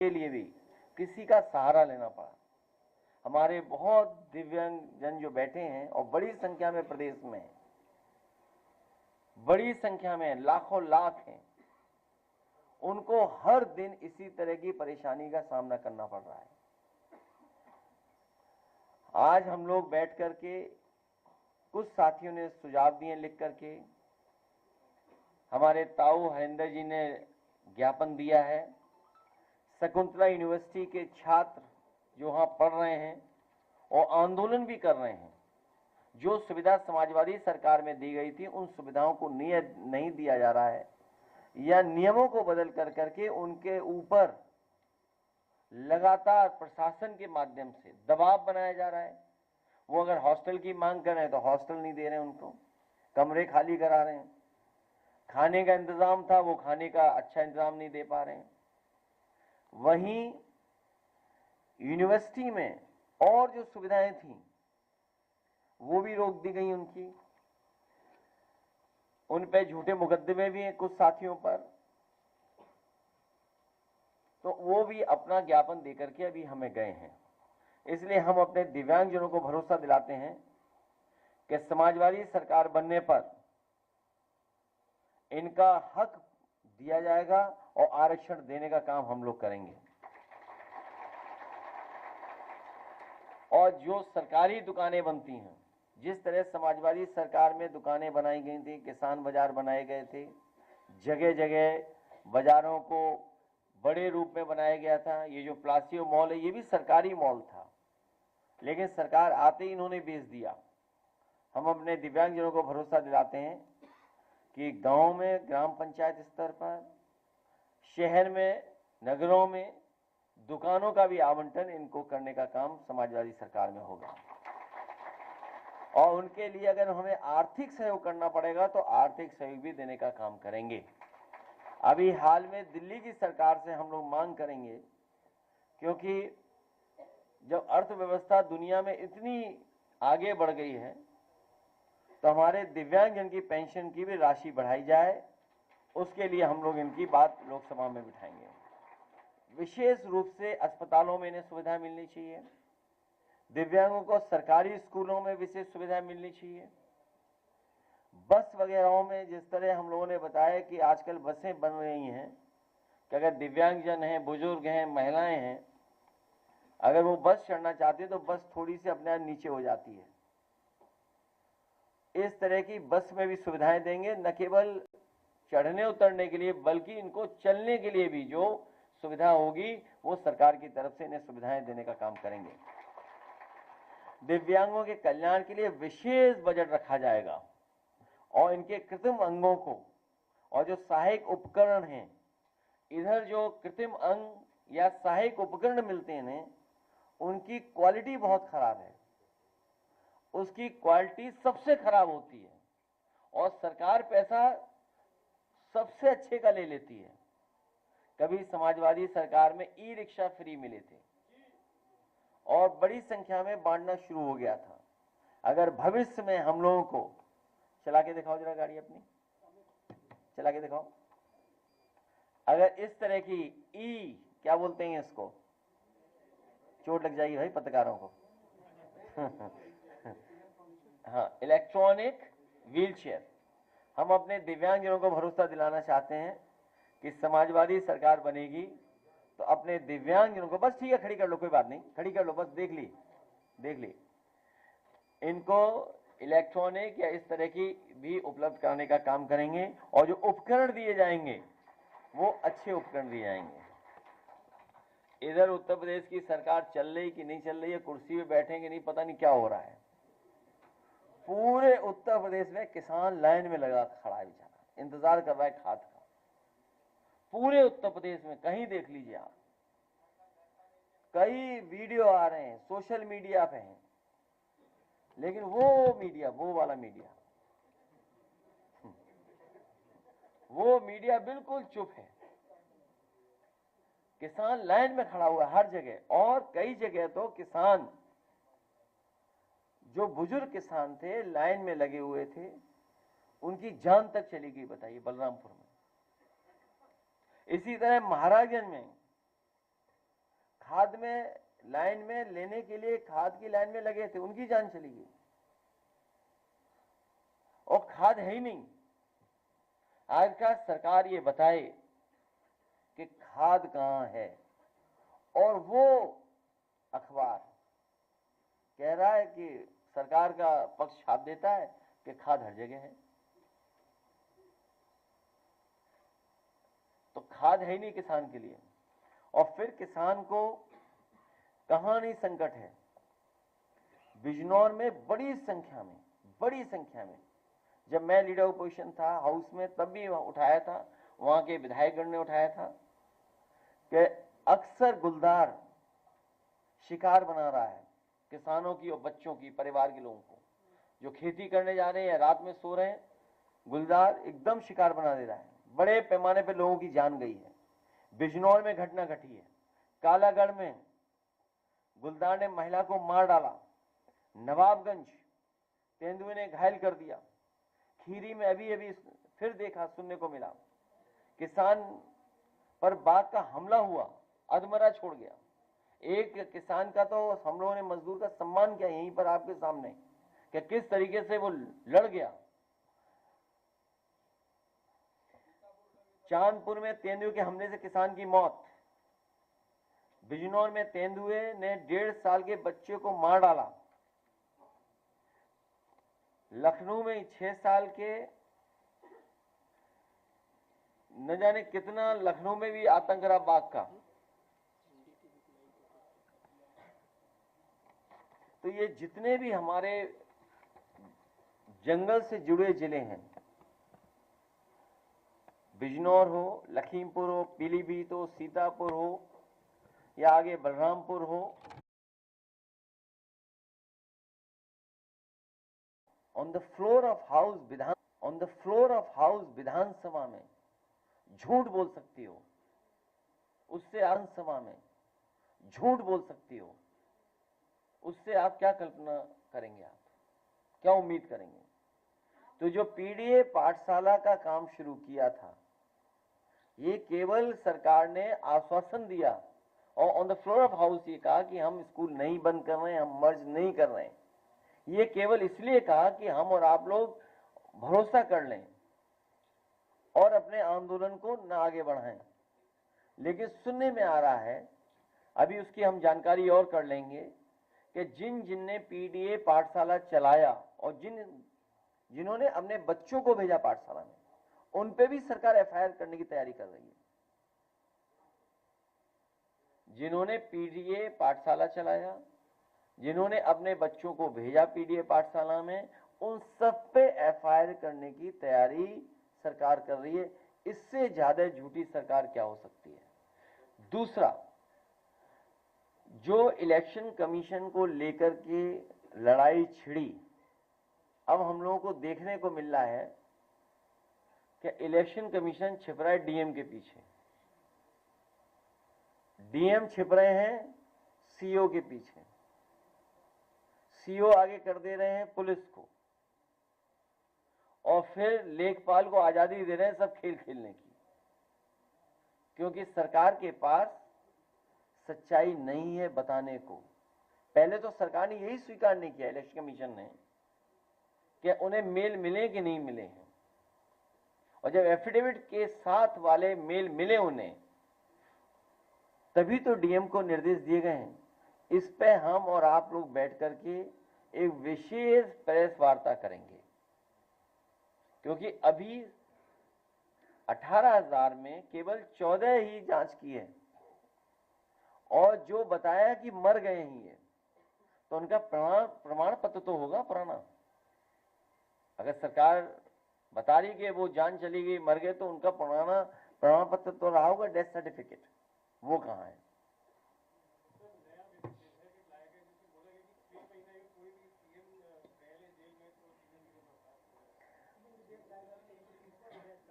के लिए भी किसी का सहारा लेना पड़ा। हमारे बहुत दिव्यांग जन जो बैठे हैं और बड़ी संख्या में प्रदेश में, बड़ी संख्या में लाखों लाख हैं, उनको हर दिन इसी तरह की परेशानी का सामना करना पड़ रहा है। आज हम लोग बैठ करके कुछ साथियों ने सुझाव दिए लिख करके, हमारे ताऊ हरिंदर जी ने ज्ञापन दिया है। शकुंतला यूनिवर्सिटी के छात्र जो वहां पढ़ रहे हैं और आंदोलन भी कर रहे हैं, जो सुविधा समाजवादी सरकार में दी गई थी उन सुविधाओं को नहीं दिया जा रहा है, या नियमों को बदल कर करके उनके ऊपर लगातार प्रशासन के माध्यम से दबाव बनाया जा रहा है। वो अगर हॉस्टल की मांग कर रहे हैं तो हॉस्टल नहीं दे रहे हैं, उनको कमरे खाली करा रहे हैं। खाने का इंतजाम था, वो खाने का अच्छा इंतजाम नहीं दे पा रहे हैं। वहीं यूनिवर्सिटी में और जो सुविधाएं थी वो भी रोक दी गई उनकी। उन पे झूठे मुकदमे भी हैं कुछ साथियों पर, तो वो भी अपना ज्ञापन देकर के अभी हमें गए हैं। इसलिए हम अपने दिव्यांगजनों को भरोसा दिलाते हैं कि समाजवादी सरकार बनने पर इनका हक दिया जाएगा और आरक्षण देने का काम हम लोग करेंगे। और जो सरकारी दुकानें बनती हैं, जिस तरह समाजवादी सरकार में दुकानें बनाई गई थी, किसान बाजार बनाए गए थे, जगह जगह बाजारों को बड़े रूप में बनाया गया था। ये जो प्लासियो मॉल है ये भी सरकारी मॉल था, लेकिन सरकार आते ही इन्होंने बेच दिया। हम अपने दिव्यांगजनों को भरोसा दिलाते हैं कि गांव में ग्राम पंचायत स्तर पर, शहर में, नगरों में दुकानों का भी आवंटन इनको करने का काम समाजवादी सरकार में होगा। और उनके लिए अगर हमें आर्थिक सहयोग करना पड़ेगा तो आर्थिक सहयोग भी देने का काम करेंगे। अभी हाल में दिल्ली की सरकार से हम लोग मांग करेंगे, क्योंकि जब अर्थव्यवस्था दुनिया में इतनी आगे बढ़ गई है तो हमारे दिव्यांगजन की पेंशन की भी राशि बढ़ाई जाए। उसके लिए हम लोग इनकी बात लोकसभा में बिठाएंगे। विशेष रूप से अस्पतालों में इन्हें सुविधा मिलनी चाहिए। दिव्यांगों को सरकारी स्कूलों में विशेष सुविधा मिलनी चाहिए। बस वगैरह में जिस तरह हम लोगों ने बताया कि आजकल बसें बन रही हैं कि अगर दिव्यांगजन हैं, बुजुर्ग हैं, महिलाएं हैं, अगर वो बस चढ़ना चाहते हैं तो बस थोड़ी सी अपने आप नीचे हो जाती है। इस तरह की बस में भी सुविधाएं देंगे, न केवल चढ़ने उतरने के लिए बल्कि इनको चलने के लिए भी जो सुविधा होगी वो सरकार की तरफ से इन्हें सुविधाएं देने का काम करेंगे। दिव्यांगों के कल्याण के लिए विशेष बजट रखा जाएगा और इनके कृत्रिम अंगों को और जो सहायक उपकरण हैं, इधर जो कृत्रिम अंग या सहायक उपकरण मिलते हैं उनकी क्वालिटी बहुत खराब है, उसकी क्वालिटी सबसे खराब होती है और सरकार पैसा सबसे अच्छे का ले लेती है। कभी समाजवादी सरकार में ई रिक्शा फ्री मिले थे और बड़ी संख्या में बांटना शुरू हो गया था। अगर भविष्य में हम लोगों को, चला के दिखाओ जरा गाड़ी अपनी, चला के दिखाओ, अगर इस तरह की क्या बोलते हैं इसको, चोट लग जाएगी भाई पत्रकारों को हाँ, इलेक्ट्रॉनिक व्हीलचेयर, हम अपने दिव्यांगजनों को भरोसा दिलाना चाहते हैं कि समाजवादी सरकार बनेगी तो अपने दिव्यांगजनों को, बस ठीक है खड़ी कर लो, कोई बात नहीं, खड़ी कर लो, बस देख ली, इनको इलेक्ट्रॉनिक या इस तरह की भी उपलब्ध कराने का काम करेंगे और जो उपकरण दिए जाएंगे वो अच्छे उपकरण दिए जाएंगे। इधर उत्तर प्रदेश की सरकार चल रही कि नहीं चल रही है, कुर्सी पे बैठेंगे नहीं, पता नहीं क्या हो रहा है। पूरे उत्तर प्रदेश में किसान लाइन में लगा खड़ा है बेचारा, इंतजार कर रहा है खाद का। पूरे उत्तर प्रदेश में कहीं देख लीजिए आप, कई वीडियो आ रहे हैं, सोशल मीडिया पे हैं, लेकिन वो वाला मीडिया बिल्कुल चुप है। किसान लाइन में खड़ा हुआ हर जगह, और कई जगह तो किसान, जो बुजुर्ग किसान थे लाइन में लगे हुए थे, उनकी जान तक चली गई, बताइए, बलरामपुर में। इसी तरह महाराजगंज में खाद में लाइन में लेने के लिए खाद की लाइन में लगे थे, उनकी जान चली गई और खाद है ही नहीं। आज का सरकार ये बताए कि खाद कहां है, और वो अखबार कह रहा है कि सरकार का पक्ष छाप देता है कि खाद हर जगह है। तो खाद है ही नहीं किसान के लिए। और फिर किसान को कहां नहीं संकट है। बिजनौर में बड़ी संख्या में जब मैं लीडर ऑपोजिशन था हाउस में, तब भी उठाया था, वहां के विधायकगण ने उठाया था कि अक्सर गुलदार शिकार बना रहा है किसानों की और बच्चों की, परिवार के लोगों को जो खेती करने जा रहे हैं, रात में सो रहे हैं, गुलदार एकदम शिकार बना दे रहा है। बड़े पैमाने पर लोगों की जान गई है। बिजनौर में घटना घटी है, कालागढ़ में गुलदार ने महिला को मार डाला, नवाबगंज तेंदुए ने घायल कर दिया, खीरी में अभी फिर देखा, सुनने को मिला किसान पर बाघ का हमला हुआ, अधमरा छोड़ गया। एक किसान का तो हम लोगों ने, मजदूर का सम्मान किया यहीं पर आपके सामने कि किस तरीके से वो लड़ गया। चांदपुर में तेंदुए के हमले से किसान की मौत। बिजनौर में तेंदुए ने 1.5 साल के बच्चे को मार डाला। लखनऊ में 6 साल के, न जाने कितना, लखनऊ में भी आतंक रहा बाघ का। तो ये जितने भी हमारे जंगल से जुड़े जिले हैं, बिजनौर हो, लखीमपुर हो, पीलीभीत हो, सीतापुर हो या आगे बलरामपुर हो, on the floor of house Vidhan Sabha में झूठ बोल सकती हो, उससे विधानसभा में झूठ बोल सकती हो, उससे आप क्या कल्पना करेंगे, आप क्या उम्मीद करेंगे। तो जो पीडीए पाठशाला का काम शुरू किया था, ये केवल सरकार ने आश्वासन दिया और on the floor of house ये कहा कि हम स्कूल नहीं बंद कर रहे हैं, हम मर्ज नहीं कर रहे हैं। ये केवल इसलिए कहा कि हम और आप लोग भरोसा कर लें और अपने आंदोलन को न आगे बढ़ाएं। लेकिन सुनने में आ रहा है, अभी उसकी हम जानकारी और कर लेंगे, कि जिनने पीडीए पाठशाला चलाया और जिन्होंने अपने बच्चों को भेजा पाठशाला में, उन पे भी सरकार एफआईआर करने की तैयारी कर रही है। जिन्होंने पीडीए पाठशाला चलाया, जिन्होंने अपने बच्चों को भेजा पीडीए पाठशाला में, उन सब पे एफआईआर करने की तैयारी सरकार कर रही है। इससे ज्यादा झूठी सरकार क्या हो सकती है। दूसरा, जो इलेक्शन कमीशन को लेकर के लड़ाई छिड़ी, अब हम लोगों को देखने को मिल रहा है कि इलेक्शन कमीशन छिप रहा है डीएम के पीछे, डीएम छिप रहे हैं सीओ के पीछे, सीओ आगे कर दे रहे हैं पुलिस को, और फिर लेखपाल को आजादी दे रहे हैं सब खेल खेलने की, क्योंकि सरकार के पास सच्चाई नहीं है बताने को। पहले तो सरकार ने यही स्वीकार नहीं किया, इलेक्शन कमीशन ने, कि उन्हें मेल मिले कि नहीं मिले हैं, और जब एफिडेविट के साथ वाले मेल मिले उन्हें, तभी तो डीएम को निर्देश दिए गए हैं। इस पे हम और आप लोग बैठ करके एक विशेष प्रेस वार्ता करेंगे, क्योंकि अभी 18,000 में केवल 14 ही जांच की है, और जो बताया कि मर गए ही है, तो उनका प्रमाण पत्र तो होगा पुराना। अगर सरकार बता रही कि वो जान चली गई, मर गए, तो उनका प्रमाण पत्र तो रहा होगा, डेथ सर्टिफिकेट, वो कहां है।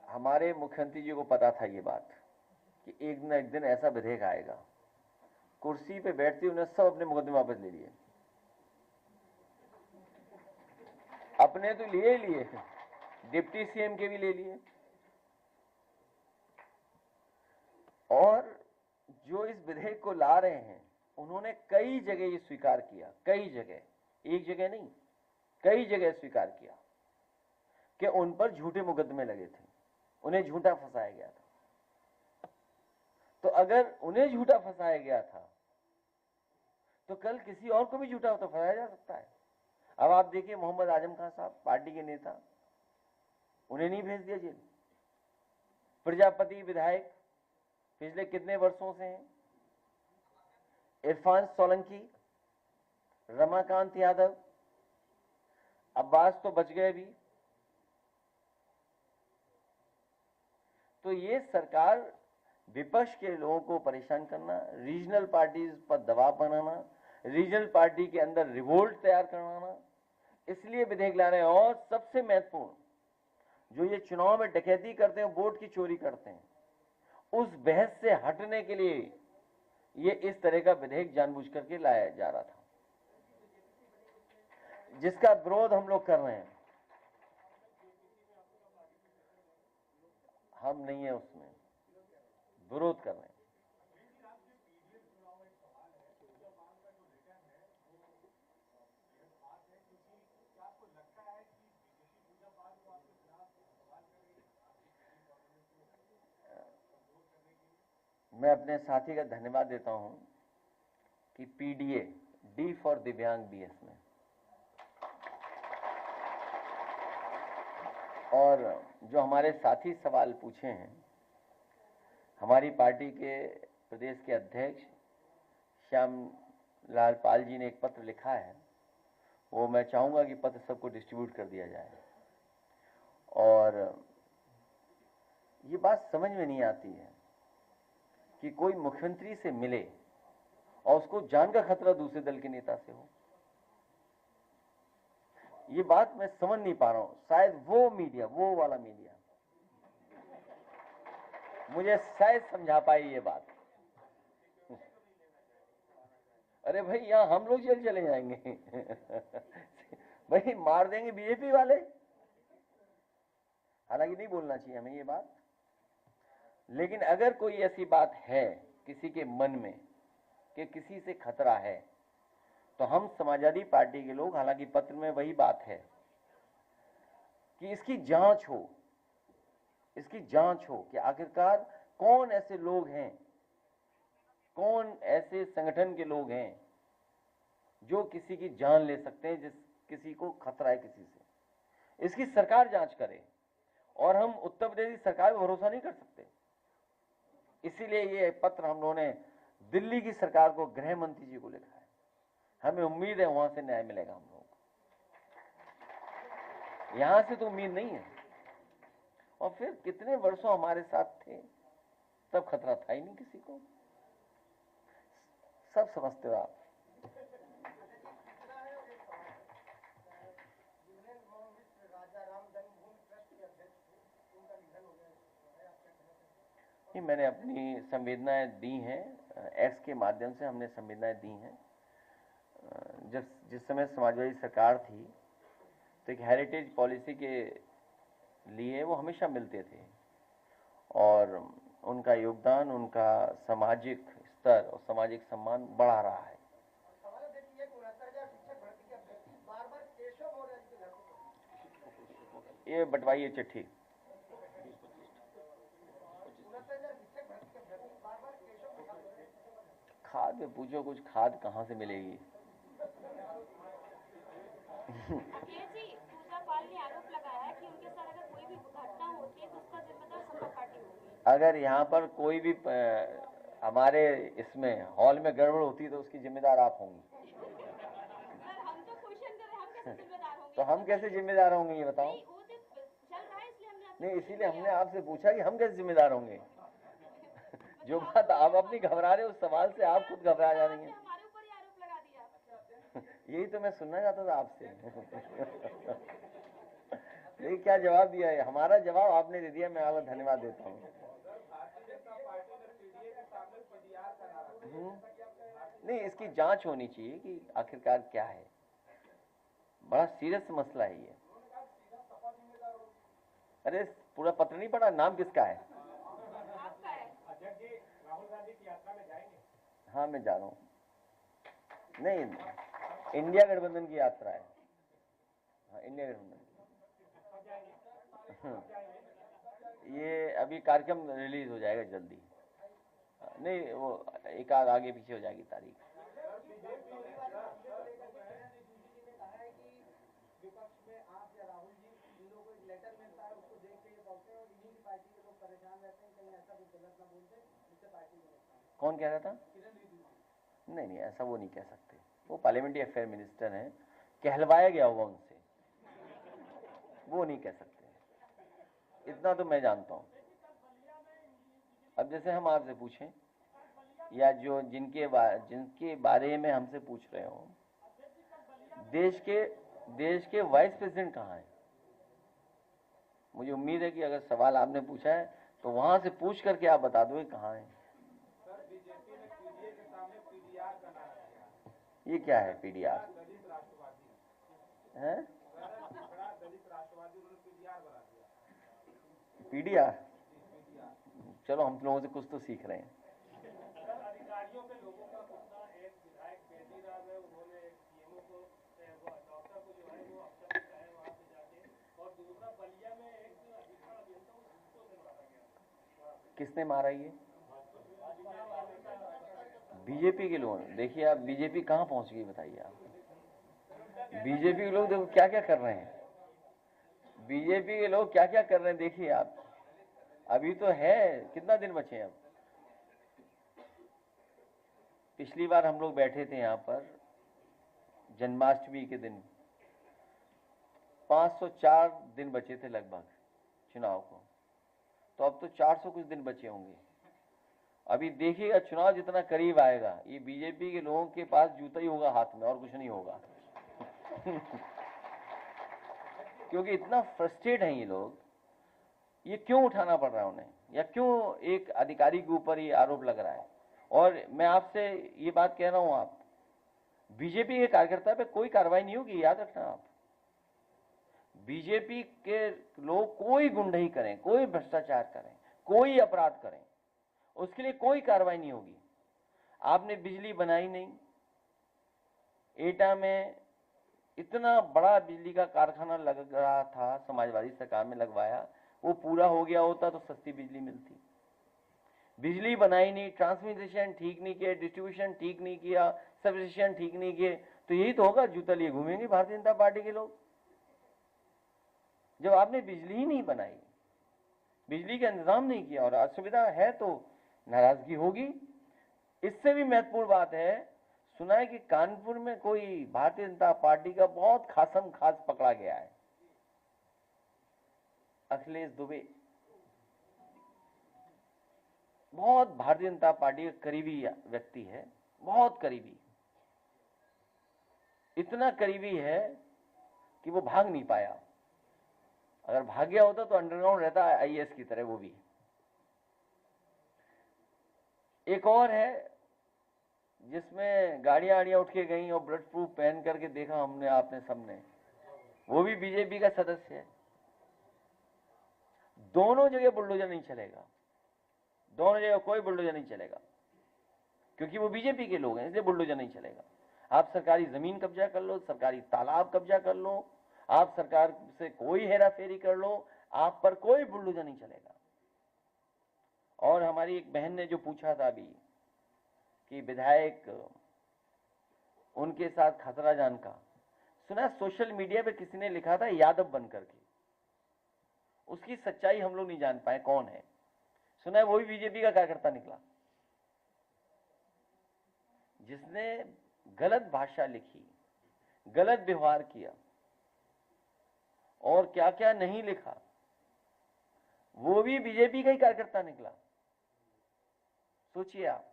हमारे मुख्यमंत्री जी को पता था ये बात कि एक न एक दिन ऐसा विधेयक आएगा। कुर्सी पे बैठते उन्हें सब अपने मुकदमे वापस ले लिए, अपने तो लिए लिए, डिप्टी सीएम के भी ले लिए, और जो इस विधेयक को ला रहे हैं उन्होंने कई जगह ये स्वीकार किया, कई जगह, एक जगह नहीं, कई जगह स्वीकार किया कि उन पर झूठे मुकदमे लगे थे, उन्हें झूठा फंसाया गया था। तो अगर उन्हें झूठा फंसाया गया था तो कल किसी और को भी झूठा तो फंसाया जा सकता है। अब आप देखिए मोहम्मद आजम खान साहब, पार्टी के नेता, उन्हें नहीं भेज दिया जेल। प्रजापति विधायक पिछले कितने वर्षों से हैं, इरफान सोलंकी, रमाकांत यादव, अब्बास तो बच गए भी। तो ये सरकार विपक्ष के लोगों को परेशान करना, रीजनल पार्टीज पर दबाव बनाना, रीजनल पार्टी के अंदर रिवोल्ट तैयार करवाना, इसलिए विधेयक ला रहे हैं। और सबसे महत्वपूर्ण, जो ये चुनाव में डकैती करते हैं, वोट की चोरी करते हैं, उस बहस से हटने के लिए ये इस तरह का विधेयक जानबूझ करके लाया जा रहा था, जिसका विरोध हम लोग कर रहे हैं। हम नहीं है उसमें, विरोध कर रहे हैं। मैं अपने साथी का धन्यवाद देता हूं कि पीडीए, डी फॉर दिव्यांग बीएस में, और जो हमारे साथी सवाल पूछे हैं, हमारी पार्टी के प्रदेश के अध्यक्ष श्यामलाल पाल जी ने एक पत्र लिखा है, वो मैं चाहूंगा कि पत्र सबको डिस्ट्रीब्यूट कर दिया जाए। और ये बात समझ में नहीं आती है कि कोई मुख्यमंत्री से मिले और उसको जान का खतरा दूसरे दल के नेता से हो। ये बात मैं समझ नहीं पा रहा हूं। शायद वो मीडिया, वो वाला मीडिया मुझे शायद समझा पाई ये बात। अरे भाई, यहां हम लोग जेल चले जाएंगे भाई, मार देंगे बीजेपी वाले। हालांकि नहीं बोलना चाहिए हमें ये बात, लेकिन अगर कोई ऐसी बात है किसी के मन में कि किसी से खतरा है, तो हम समाजवादी पार्टी के लोग, हालांकि पत्र में वही बात है कि इसकी जांच हो, इसकी जांच हो कि आखिरकार कौन ऐसे लोग हैं, कौन ऐसे संगठन के लोग हैं जो किसी की जान ले सकते हैं, जिस किसी को खतरा है किसी से। इसकी सरकार जांच करे, और हम उत्तर प्रदेश की सरकार पर भरोसा नहीं कर सकते। इसीलिए ये पत्र हम लोगों ने दिल्ली की सरकार को, गृह मंत्री जी को लिखा है। हमें उम्मीद है वहां से न्याय मिलेगा हम लोगों को, यहां से तो उम्मीद नहीं है। और फिर कितने वर्षों हमारे साथ थे, तब खतरा था ही नहीं किसी को। सब समझते हो आप। नहीं, मैंने अपनी संवेदनाएं दी हैं, एक्स के माध्यम से हमने संवेदनाएं दी हैं। जिस समय समाजवादी सरकार थी, तो एक हेरिटेज पॉलिसी के लिए वो हमेशा मिलते थे, और उनका योगदान, उनका सामाजिक स्तर और सामाजिक सम्मान बढ़ा रहा है। ये बंटवाइए चिट्ठी। खाद में पूछो कुछ, खाद कहाँ से मिलेगी? अगर यहाँ पर कोई भी हमारे इसमें हॉल में गड़बड़ होती है तो उसकी जिम्मेदार आप होंगी। हम तो क्वेश्चन कर रहे हैं, हम कैसे जिम्मेदार होंगे? तो हम कैसे जिम्मेदार होंगे ये बताओ? नहीं, इसीलिए हमने आपसे पूछा कि हम कैसे जिम्मेदार होंगे। जो बात आप अपनी घबरा रहे हो, उस सवाल से आप खुद घबरा जा रही हैं। हमारे ऊपर ही आरोप लगा दिया। यही तो मैं सुनना चाहता था आपसे। लेकिन क्या जवाब दिया है? हमारा जवाब आपने दे दिया, मैं आपका धन्यवाद देता हूँ। नहीं, इसकी जांच होनी चाहिए कि आखिरकार क्या है। बड़ा सीरियस मसला है ये। अरे पूरा पत्र नहीं पढ़ा? नाम किसका है? आपका है। अध्यक्ष जी, राहुल गांधी की यात्रा में जाएंगे? हाँ, मैं जा रहा हूँ। नहीं, इंडिया गठबंधन की यात्रा है। हाँ, इंडिया गठबंधन ये अभी कार्यक्रम रिलीज हो जाएगा जल्दी। नहीं, वो एक आध आगे पीछे हो जाएगी तारीख। विपक्ष में आप या राहुल जी इन लोगों को एक लेटर मिलता है, उसको देख के ये कहते हैं और इन्हीं की पार्टी के लोग परेशान रहते हैं, कहीं ऐसा कुछ गलत ना बोलते जिससे पार्टी को नुकसान। कौन कह रहा था? किरण रिजिजू। नहीं, ऐसा वो नहीं कह सकते। वो पार्लियामेंट्री अफेयर मिनिस्टर हैं, कहलवाया गया हुआ उनसे, वो नहीं कह सकते। इतना तो मैं जानता हूं। अब जैसे हम आपसे पूछें या जो जिनके बारे में हमसे पूछ रहे हो, देश के वाइस प्रेसिडेंट कहाँ हैं? मुझे उम्मीद है कि अगर सवाल आपने पूछा है तो वहां से पूछ करके आप बता दो कहाँ हैं। सर, बीजेपी ने पीडीए के सामने पीडीआर का नारा दिया। ये क्या है पीडीआर? दलित राष्ट्रवादी है? बड़ा दलित राष्ट्रवादी, उन्होंने पीडीआर बना दिया। पीडीआर? चलो, हम लोगों से कुछ तो सीख रहे हैं। अधिकारियों पे लोगों का गुस्सा, एक विधायक बेटी राव है, उन्होंने सीएमओ को डॉक्टर को जो है वो अफसर है वहां पे जाके, और दूसरा बलिया में एक अधिकार अभियंता उसको से मारा गया। किसने मारा ये? बीजेपी के लोग। देखिए, आप बीजेपी कहाँ पहुंच गई बताइए आप। बीजेपी के लोग देखो क्या क्या कर रहे हैं। बीजेपी के लोग क्या क्या कर रहे हैं देखिए आप। अभी तो है, कितना दिन बचे हैं अब। पिछली बार हम लोग बैठे थे यहाँ पर जन्माष्टमी के दिन, 504 दिन बचे थे लगभग चुनाव को, तो अब तो 400 कुछ दिन बचे होंगे। अभी देखिएगा चुनाव जितना करीब आएगा, ये बीजेपी के लोगों के पास जूता ही होगा हाथ में और कुछ नहीं होगा। क्योंकि इतना फ्रस्ट्रेट हैं ये लोग। ये क्यों उठाना पड़ रहा है उन्हें, या क्यों एक अधिकारी के ऊपर ये आरोप लग रहा है? और मैं आपसे ये बात कह रहा हूं, आप बीजेपी के कार्यकर्ता पे कोई कार्रवाई नहीं होगी, याद रखना आप। बीजेपी के लोग कोई गुंडई करें, कोई भ्रष्टाचार करें, कोई अपराध करें, उसके लिए कोई कार्रवाई नहीं होगी। आपने बिजली बनाई नहीं, एटा में इतना बड़ा बिजली का कारखाना लग रहा था, समाजवादी सरकार में लगवाया, वो पूरा हो गया होता तो सस्ती बिजली मिलती। बिजली बनाई नहीं, ट्रांसमिशन ठीक नहीं किया, डिस्ट्रीब्यूशन ठीक नहीं किया, सबस्टेशन ठीक नहीं किए, तो यही तो होगा, जूता लिए घूमेंगे भारतीय जनता पार्टी के लोग। जब आपने बिजली ही नहीं बनाई, बिजली का इंतजाम नहीं किया और असुविधा है तो नाराजगी होगी। इससे भी महत्वपूर्ण बात है, सुना है कि कानपुर में कोई भारतीय जनता पार्टी का बहुत खासम खास पकड़ा गया है, अखिलेश दुबे। बहुत भारतीय जनता पार्टी का करीबी व्यक्ति है, बहुत करीबी, इतना करीबी है कि वो भाग नहीं पाया। अगर भाग गया होता तो अंडरग्राउंड रहता आईएएस की तरह वो भी। एक और है जिसमें गाड़ियां उठ के गई और ब्लड प्रूफ पहन करके देखा हमने, आपने सबने, वो भी बीजेपी का सदस्य है। दोनों जगह बुलडोजर नहीं चलेगा, दोनों जगह कोई बुलडोजर नहीं चलेगा, क्योंकि वो बीजेपी के लोग हैं, इसलिए बुलडोजर नहीं चलेगा। आप सरकारी जमीन कब्जा कर लो, सरकारी तालाब कब्जा कर लो, आप सरकार से कोई हेराफेरी कर लो, आप पर कोई बुलडोजर नहीं चलेगा। और हमारी एक बहन ने जो पूछा था अभी कि विधायक उनके साथ खतरा जान का, सुना सोशल मीडिया पे किसी ने लिखा था यादव बनकर के, उसकी सच्चाई हम लोग नहीं जान पाए कौन है। सुना है वो भी बीजेपी का कार्यकर्ता निकला, जिसने गलत भाषा लिखी, गलत व्यवहार किया और क्या क्या नहीं लिखा, वो भी बीजेपी का ही कार्यकर्ता निकला। सोचिए आप,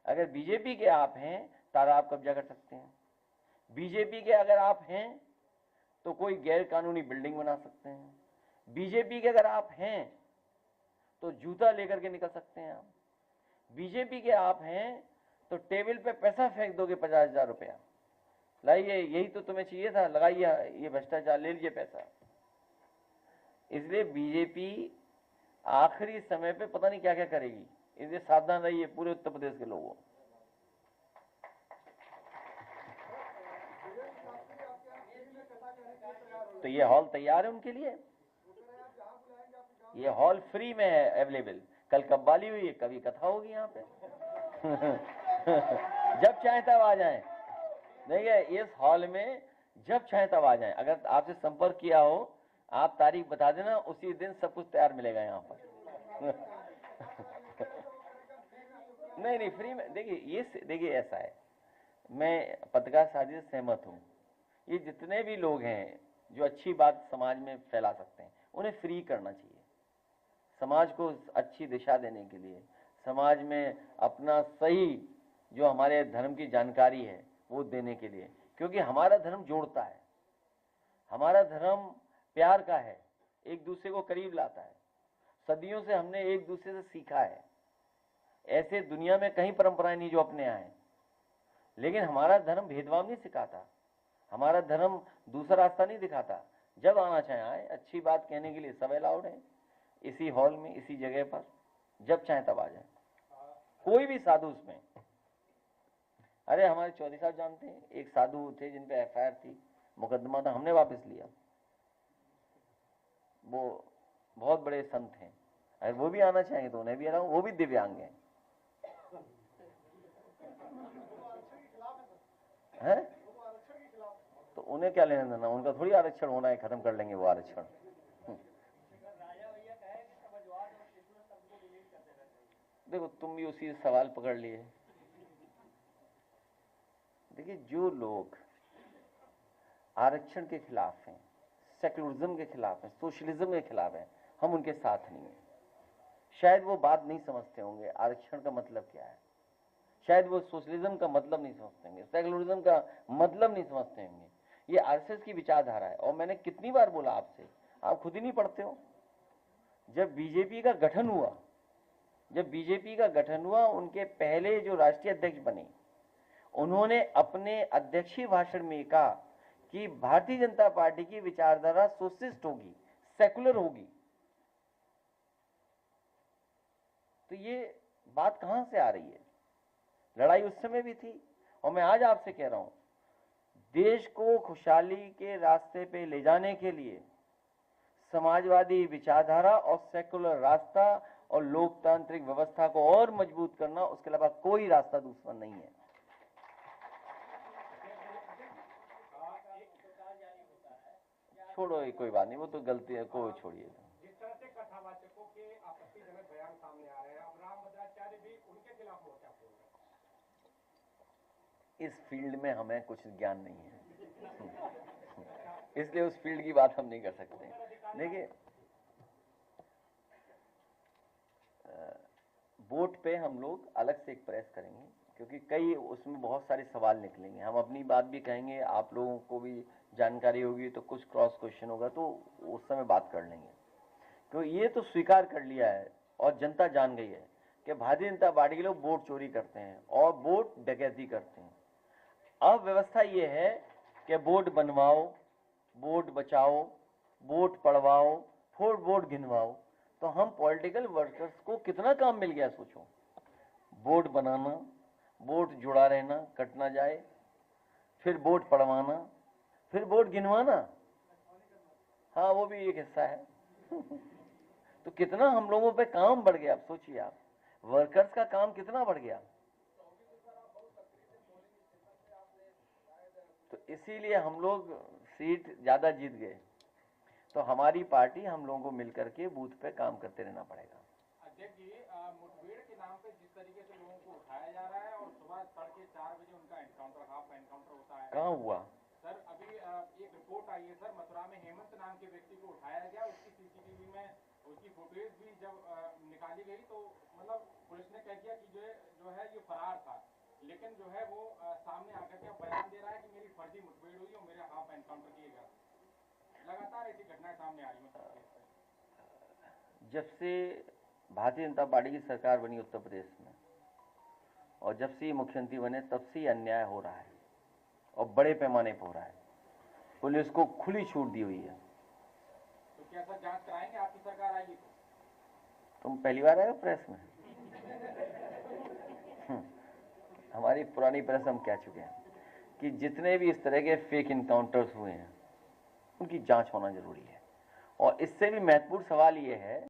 अगर बीजेपी के आप हैं तालाब कब्जा कर सकते हैं, बीजेपी के अगर आप हैं तो कोई गैर कानूनी बिल्डिंग बना सकते हैं, बीजेपी के अगर आप हैं तो जूता लेकर के निकल सकते हैं, आप बीजेपी के आप हैं तो टेबल पे पैसा फेंक दोगे 50,000 रुपया, लाइए यही तो तुम्हें चाहिए था, लगाइए ये भ्रष्टाचार, ले लीजिए पैसा। इसलिए बीजेपी आखिरी समय पे पता नहीं क्या क्या करेगी, इसलिए सावधान रहिए पूरे उत्तर प्रदेश के लोगों। तो ये हॉल तैयार है उनके लिए, ये हॉल फ्री में है अवेलेबल। कल कव्वाली हुई है, कभी कथा होगी यहाँ पे जब चाहे तब आ जाएं। देखिए इस हॉल में जब चाहे तब आ जाएं। अगर आपसे संपर्क किया हो, आप तारीख बता देना, उसी दिन सब कुछ तैयार मिलेगा यहाँ पर नहीं नहीं, फ्री में। देखिए ऐसा है, मैं पत्रकार साथी से सहमत हूँ। ये जितने भी लोग हैं जो अच्छी बात समाज में फैला सकते हैं, उन्हें फ्री करना चाहिए। समाज को अच्छी दिशा देने के लिए, समाज में अपना सही जो हमारे धर्म की जानकारी है वो देने के लिए, क्योंकि हमारा धर्म जोड़ता है, हमारा धर्म प्यार का है, एक दूसरे को करीब लाता है। सदियों से हमने एक दूसरे से सीखा है। ऐसे दुनिया में कई परंपराएं नहीं जो अपने आए, लेकिन हमारा धर्म भेदभाव नहीं सिखाता, हमारा धर्म दूसरा रास्ता नहीं दिखाता। जब आना चाहे आए, अच्छी बात कहने के लिए सब अलाउड है, इसी हॉल में, इसी जगह पर, जब चाहे तब आ जाए। कोई भी साधु उसमें, अरे हमारे चौधरी साहब जानते हैं, एक साधु थे जिन पे एफआईआर थी, मुकदमा था, हमने वापस लिया। वो बहुत बड़े संत हैं, अगर वो भी आना चाहेंगे तो उन्हें भी आना, वो भी दिव्यांग हैं। तो उन्हें क्या लेना देना, उनका थोड़ी आरक्षण होना है, खत्म कर लेंगे वो आरक्षण। देखो तुम भी उसी सवाल पकड़ लिए। देखिए जो लोग आरक्षण के खिलाफ हैं, सेकुलरिज्म के खिलाफ हैं, सोशलिज्म के खिलाफ हैं, हम उनके साथ नहीं हैं। शायद वो बात नहीं समझते होंगे आरक्षण का मतलब क्या है, शायद वो सोशलिज्म का मतलब नहीं समझते होंगे, सेकुलरिज्म का मतलब नहीं समझते होंगे। ये आरएसएस की विचारधारा है। और मैंने कितनी बार बोला आपसे, आप खुद ही नहीं पढ़ते हो। जब बीजेपी का गठन हुआ, उनके पहले जो राष्ट्रीय अध्यक्ष बने, उन्होंने अपने अध्यक्षीय भाषण में कहा कि भारतीय जनता पार्टी की विचारधारा सोशलिस्ट होगी, सेकुलर होगी। तो ये बात कहां से आ रही है? लड़ाई उस समय भी थी, और मैं आज आपसे कह रहा हूं, देश को खुशहाली के रास्ते पे ले जाने के लिए समाजवादी विचारधारा और सेकुलर रास्ता और लोकतांत्रिक व्यवस्था को और मजबूत करना, उसके अलावा कोई रास्ता दूसरा नहीं है। छोड़ो, कोई बात नहीं, वो तो गलती है, को छोड़िए। जिस तरह से कथावाचकों के आपत्तिजनक बयान सामने आ रहे हैं, अब रामभद्राचार्य भी उनके खिलाफ मोर्चा खोल रहे हैं। इस फील्ड में हमें कुछ ज्ञान नहीं है इसलिए उस फील्ड की बात हम नहीं कर सकते। देखिए वोट पे हम लोग अलग से एक प्रेस करेंगे, क्योंकि कई उसमें बहुत सारे सवाल निकलेंगे। हम अपनी बात भी कहेंगे, आप लोगों को भी जानकारी होगी, तो कुछ क्रॉस क्वेश्चन होगा तो उस समय बात कर लेंगे। क्योंकि ये तो स्वीकार कर लिया है और जनता जान गई है कि भारतीय जनता पार्टी के लोग वोट चोरी करते हैं और वोट डकैती करते हैं। अब व्यवस्था ये है कि वोट बनवाओ, वोट बचाओ, वोट पड़वाओ, फिर वोट गिनवाओ। तो हम पॉलिटिकल वर्कर्स को कितना काम मिल गया सोचो। वोट बनाना, वोट जुड़ा रहना, कट ना जाए, फिर वोट पड़वाना, फिर वोट गिनवाना। हाँ, वो भी एक हिस्सा है तो कितना हम लोगों पे काम बढ़ गया। आप सोचिए, आप वर्कर्स का काम कितना बढ़ गया। तो इसीलिए हम लोग सीट ज्यादा जीत गए। तो हमारी पार्टी, हम लोगों को मिलकर के बूथ पे काम करते रहना पड़ेगा। अध्यक्ष जी, मुठभेड़ के नाम पे जिस तरीके से लोगों को उठाया जा रहा है और सुबह तड़के 4 बजे उनका एनकाउंटर, हाफ एनकाउंटर होता है, कहाँ हुआ सर? अभी एक रिपोर्ट आई है सर, मथुरा में हेमंत नाम के व्यक्ति को उठाया गया, उसकी सीसीटीवी में उसकी फुटेज भी जब निकाली गई तो मतलब पुलिस ने कह दिया कि जो है ये फरार था, लेकिन जो है वो सामने आकर के बयान दे रहा है कि मेरी फर्जी मुठभेड़ हुई और मेरे हाफ एनकाउंटर किए गया। लगातार ऐसी घटनाएं सामने आ रही हैं। जब से भारतीय जनता पार्टी की सरकार बनी उत्तर प्रदेश में, और जब से मुख्यमंत्री बने, तब से अन्याय हो रहा है और बड़े पैमाने पर हो रहा है। पुलिस को खुली छूट दी हुई है। तो क्या सर जांच कराएंगे? आपकी सरकार आएगी तो? तुम पहली बार आए हो प्रेस में हमारी पुरानी प्रेस हम कह चुके हैं कि जितने भी इस तरह के फेक इनकाउंटर्स हुए हैं, उनकी जांच होना जरूरी है। और इससे भी महत्वपूर्ण सवाल ये है